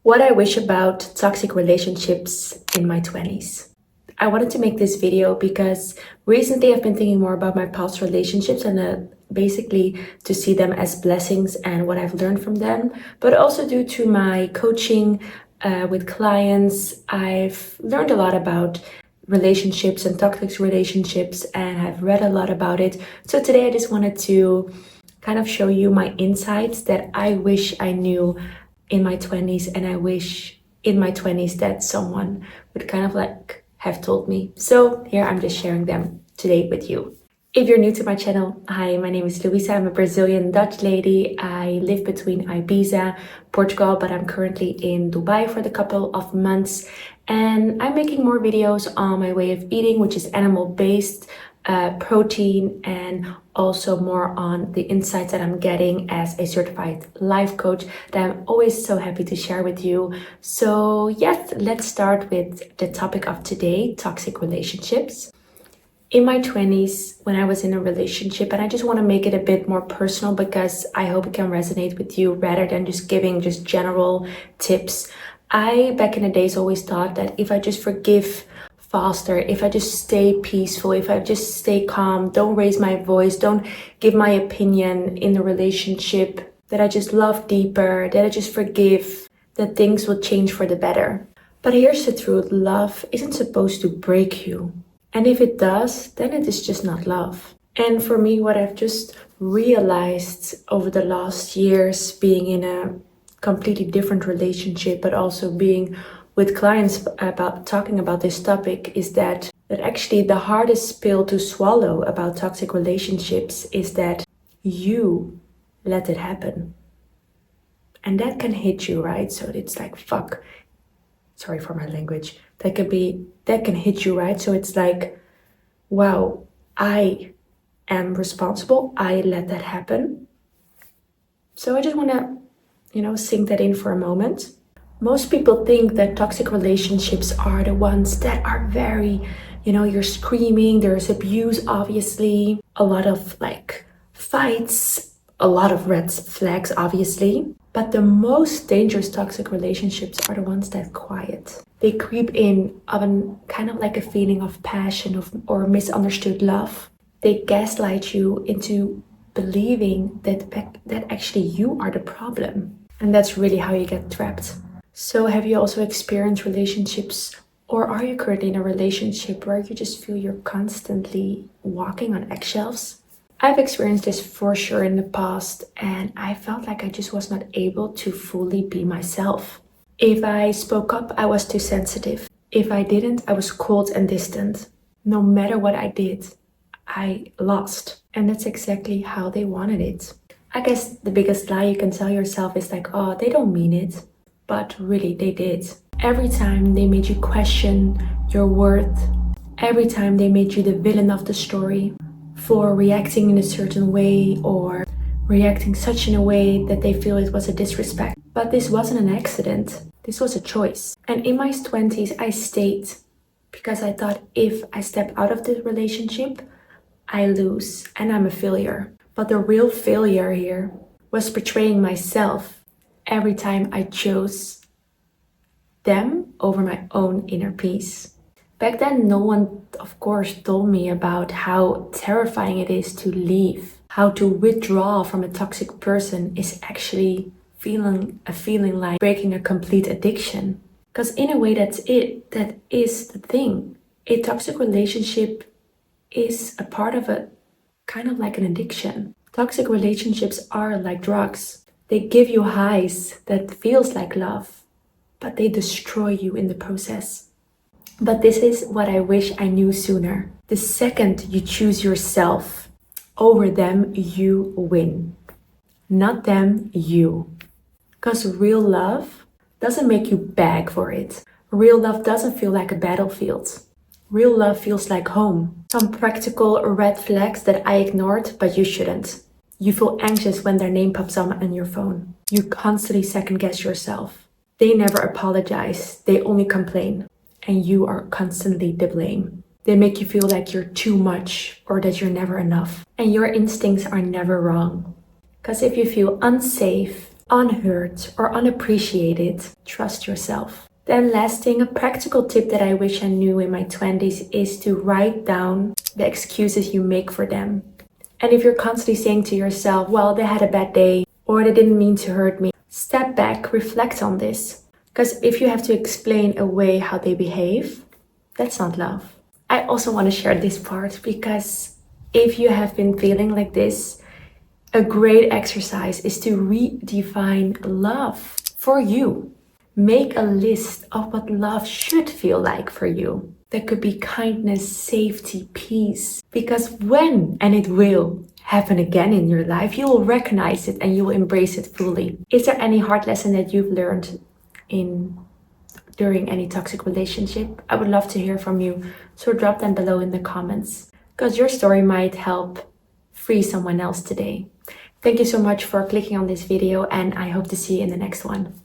What I wish about toxic relationships in my 20s. I wanted to make this video because recently I've been thinking more about my past relationships and basically to see them as blessings and what I've learned from them. But also due to my coaching with clients, I've learned a lot about relationships and toxic relationships, and I've read a lot about it. So today I just wanted to kind of show you my insights that I wish I knew in my 20s, and I wish in my 20s that someone would kind of like have told me. So here I'm just sharing them today with you. If you're new to my channel, hi, my name is Luisa. I'm a Brazilian Dutch lady. I live between Ibiza, Portugal, but I'm currently in Dubai for the couple of months. And I'm making more videos on my way of eating, which is animal-based, protein, and also more on the insights that I'm getting as a certified life coach that I'm always so happy to share with you. So yes, let's start with the topic of today, toxic relationships. In my 20s, when I was in a relationship, and I just want to make it a bit more personal because I hope it can resonate with you rather than just giving just general tips. I, back in the days, always thought that if I just forgive faster, if I just stay peaceful, if I just stay calm, don't raise my voice, don't give my opinion in the relationship, that I just love deeper, that I just forgive, that things will change for the better. But here's the truth, love isn't supposed to break you. And if it does, then it is just not love. And for me, what I've just realized over the last years, being in a completely different relationship, but also being with clients about talking about this topic, is that actually the hardest pill to swallow about toxic relationships is that you let it happen. And that can hit you, right? So it's like, fuck. Sorry for my language. That can hit you, right? So it's like, wow, I am responsible. I let that happen. So I just want to, sink that in for a moment. Most people think that toxic relationships are the ones that are very, you're screaming, there's abuse, obviously, a lot of like fights, a lot of red flags, obviously. But the most dangerous toxic relationships are the ones that are quiet. They creep in of kind of like a feeling of passion or misunderstood love. They gaslight you into believing that actually you are the problem. And that's really how you get trapped. So have you also experienced relationships, or are you currently in a relationship where you just feel you're constantly walking on eggshells? I've experienced this for sure in the past, and I felt like I just was not able to fully be myself. If I spoke up, I was too sensitive. If I didn't, I was cold and distant. No matter what I did, I lost. And that's exactly how they wanted it. I guess the biggest lie you can tell yourself is like, oh, they don't mean it. But really, they did. Every time they made you question your worth, every time they made you the villain of the story for reacting in a certain way or reacting such in a way that they feel it was a disrespect. But this wasn't an accident. This was a choice. And in my 20s, I stayed because I thought if I step out of the relationship, I lose and I'm a failure. But the real failure here was betraying myself every time I chose them over my own inner peace. Back then, no one, of course, told me about how terrifying it is to leave, how to withdraw from a toxic person is actually feeling like breaking a complete addiction. Because in a way, that's it. That is the thing. A toxic relationship is a part of a kind of like an addiction. Toxic relationships are like drugs. They give you highs that feels like love, but they destroy you in the process. But this is what I wish I knew sooner. The second you choose yourself over them, you win. Not them, you. Because real love doesn't make you beg for it. Real love doesn't feel like a battlefield. Real love feels like home. Some practical red flags that I ignored, but you shouldn't. You feel anxious when their name pops up on your phone. You constantly second guess yourself. They never apologize, they only complain. And you are constantly to blame. They make you feel like you're too much or that you're never enough. And your instincts are never wrong. Because if you feel unsafe, unheard or unappreciated, trust yourself. Then last thing, a practical tip that I wish I knew in my 20s is to write down the excuses you make for them. And if you're constantly saying to yourself, well, they had a bad day or they didn't mean to hurt me, step back, reflect on this. Because if you have to explain away how they behave, that's not love. I also want to share this part because if you have been feeling like this, a great exercise is to redefine love for you. Make a list of what love should feel like for you. That could be kindness, safety, peace. Because when, and it will happen again in your life, you will recognize it and you will embrace it fully. Is there any hard lesson that you've learned during any toxic relationship? I would love to hear from you. So drop them below in the comments. Because your story might help free someone else today. Thank you so much for clicking on this video and I hope to see you in the next one.